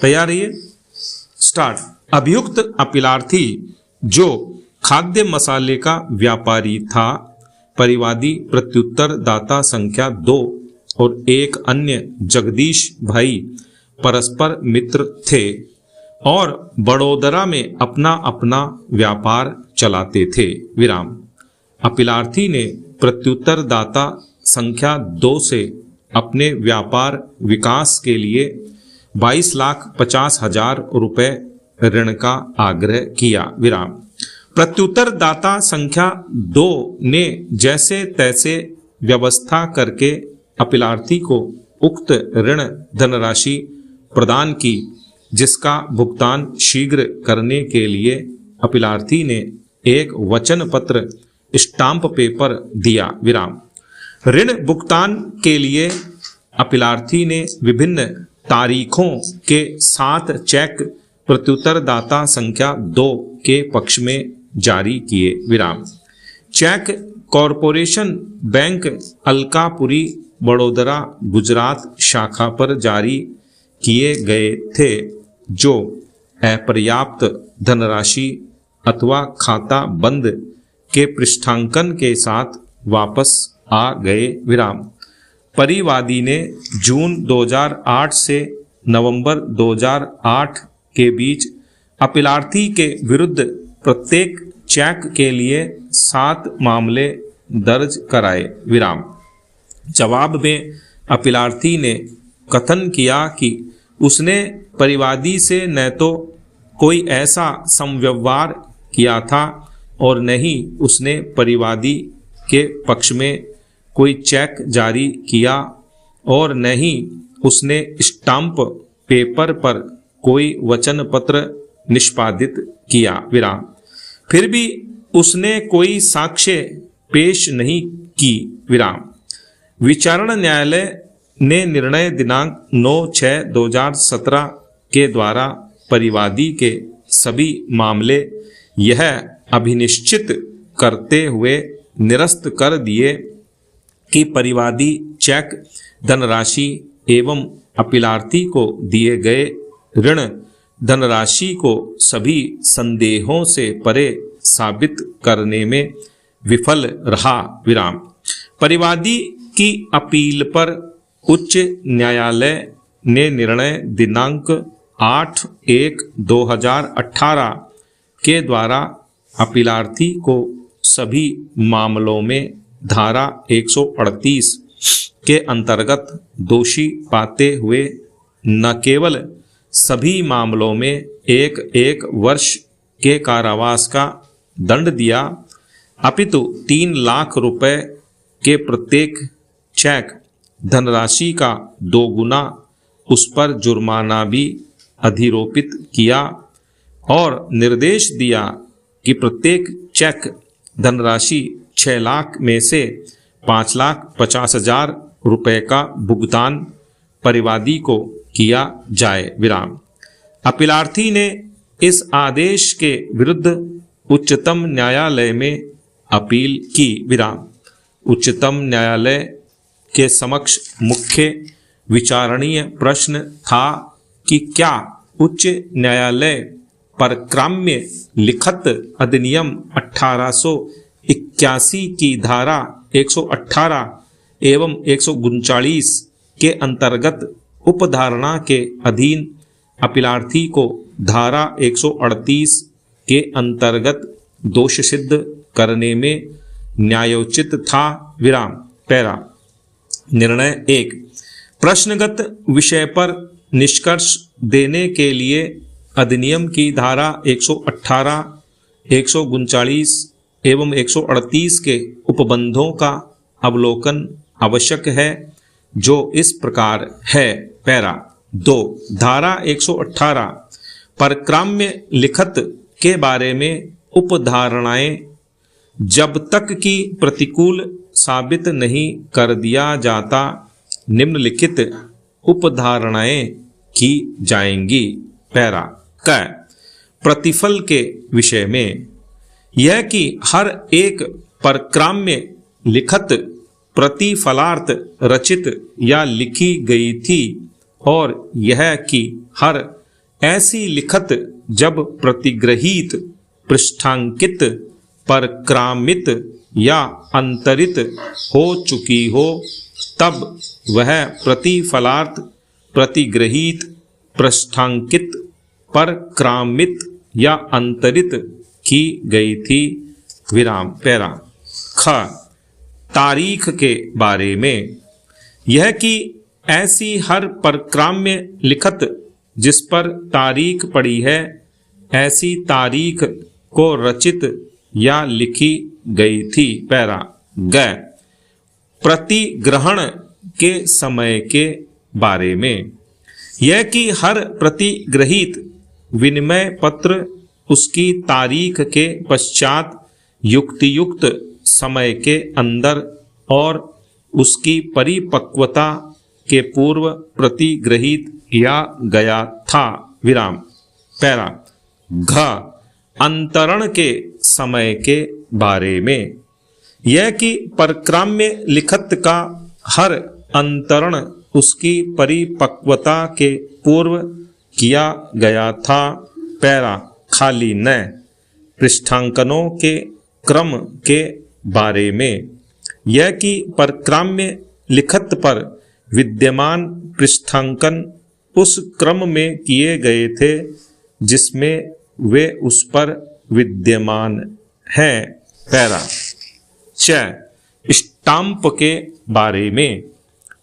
तैयार है? स्टार्ट। अभियुक्त अपीलार्थी जो खाद्य मसाले का व्यापारी था, परिवादी प्रत्युत्तर दाता संख्या 2 और एक अन्य जगदीश भाई परस्पर मित्र थे और बड़ोदरा में अपना अपना व्यापार चलाते थे। विराम। अपीलार्थी ने प्रत्युत्तर दाता संख्या 2 से अपने व्यापार विकास के लिए 22,50,000 रुपए ऋण का आग्रह किया। विराम। प्रत्युत्तर दाता संख्या 2 ने जैसे तैसे व्यवस्था करके अपीलार्थी को उक्त ऋण धनराशि प्रदान की, जिसका भुगतान शीघ्र करने के लिए अपीलार्थी ने एक वचन पत्र स्टाम्प पेपर दिया। विराम। ऋण भुगतान के लिए अपीलार्थी ने विभिन्न तारीखों के 7 चेक प्रत्युत्तर दाता संख्या 2 के पक्ष में जारी किए। विराम। Cheque corporation bank Alkapuri Vadodara Gujarat शाखा पर जारी किए गए थे, जो अपर्याप्त धनराशि अथवा खाता बंद के पृष्ठांकन के साथ वापस आ गए। विराम। परिवादी ने जून 2008 से नवंबर 2008 के बीच अपीलार्थी के विरुद्ध प्रत्येक चेक के लिए 7 मामले दर्ज कराए। विराम। जवाब में अपीलार्थी ने कथन किया कि उसने परिवादी से न तो कोई ऐसा समव्यवहार किया था और न ही उसने परिवादी के पक्ष में कोई चेक जारी किया और न ही उसने स्टाम्प पेपर पर कोई वचन पत्र निष्पादित किया। विराम। फिर भी उसने कोई साक्ष्य पेश नहीं की। विराम। विचारण न्यायालय ने निर्णय दिनांक 9/6/2017 के द्वारा परिवादी के सभी मामले यह अभिनिश्चित करते हुए निरस्त कर दिए कि परिवादी चेक धनराशि एवं अपीलार्थी को दिए गए ऋण धनराशि को सभी संदेहों से परे साबित करने में विफल रहा। विराम। परिवादी की अपील पर उच्च न्यायालय ने निर्णय दिनांक 8/1/2018 के द्वारा अपीलार्थी को सभी मामलों में धारा 138 के अंतर्गत दोषी पाते हुए न केवल सभी मामलों में 1 वर्ष के कारावास का दंड दिया, अपितु 3 लाख रुपए के प्रत्येक चेक धनराशि का 2 गुना उस पर जुर्माना भी अधिरोपित किया और निर्देश दिया कि प्रत्येक चेक धनराशि 6 लाख में से 5,50,000 रुपए का भुगतान परिवादी को किया जाए। विराम। अपीलार्थी ने इस आदेश के विरुद्ध उच्चतम न्यायालय में अपील की। विराम। उच्चतम न्यायालय के समक्ष मुख्य विचारणीय प्रश्न था कि क्या उच्च न्यायालय परक्राम्य लिखत अधिनियम 1881 की धारा 118 एवं 139 के अंतर्गत उपधारणा के अधीन अपीलार्थी को धारा 138 के अंतर्गत दोष सिद्ध करने में न्यायोचित था। विराम। पैरा। निर्णय 1। प्रश्नगत विषय पर निष्कर्ष देने के लिए अधिनियम की धारा 118, 139 एवं 138 के उपबंधों का अवलोकन आवश्यक है, जो इस प्रकार है। पैरा 2। धारा 118 परक्राम्य लिखत के बारे में उपधारणाएं जब तक कि प्रतिकूल साबित नहीं कर दिया जाता निम्नलिखित उपधारणाएं की जाएंगी। पैरा क। प्रतिफल के विषय में यह कि हर एक परक्राम्य लिखत प्रतिफलार्थ रचित या लिखी गई थी और यह कि हर ऐसी लिखत जब प्रतिग्रहित, पृष्ठांकित, परक्रामित या अंतरित हो चुकी हो, तब वह प्रतिफलार्थ, प्रतिग्रहित, पृष्ठांकित, परक्रामित या अंतरित की गई थी। विराम। पैरा। ख। तारीख के बारे में। यह कि ऐसी हर परक्राम्य लिखत जिस पर तारीख पड़ी है, ऐसी तारीख को रचित या लिखी गई थी। पैरा। ग। प्रतिग्रहण के समय के बारे में। यह कि हर प्रतिग्रहित विनिमय पत्र उसकी तारीख के पश्चात युक्तियुक्त समय के अंदर और उसकी परिपक्वता के पूर्व प्रतिग्रहित किया गया था। विराम। पैरा। घ। अंतरण के समय के बारे में। यह कि परक्राम्य लिखत का हर अंतरण उसकी परिपक्वता के पूर्व किया गया था। पैरा। खाली न। पृष्ठांकनों के क्रम के बारे में। यह कि परक्राम्य लिखत पर विद्यमान पृष्ठांकन उस क्रम में किए गए थे जिसमें वे उस पर विद्यमान हैं। पैरा। च। स्टाम्प के बारे में।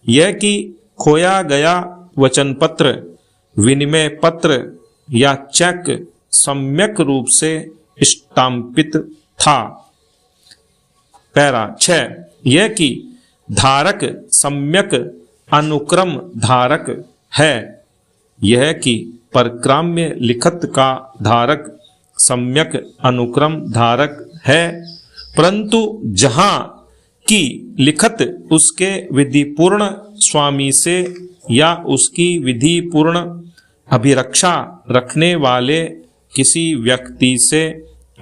यह कि खोया गया वचन पत्र, विनिमय पत्र या चेक सम्यक रूप से स्टाम्पित था। पैरा। 6। यह कि धारक सम्यक अनुक्रम धारक है। यह कि परक्राम्य लिखत का धारक सम्यक अनुक्रम धारक है, परंतु जहाँ की लिखत उसके विधिपूर्ण स्वामी से या उसकी विधिपूर्ण अभिरक्षा रखने वाले किसी व्यक्ति से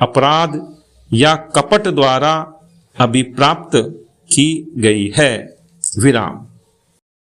अपराध या कपट द्वारा अभिप्राप्त की गई है। विराम।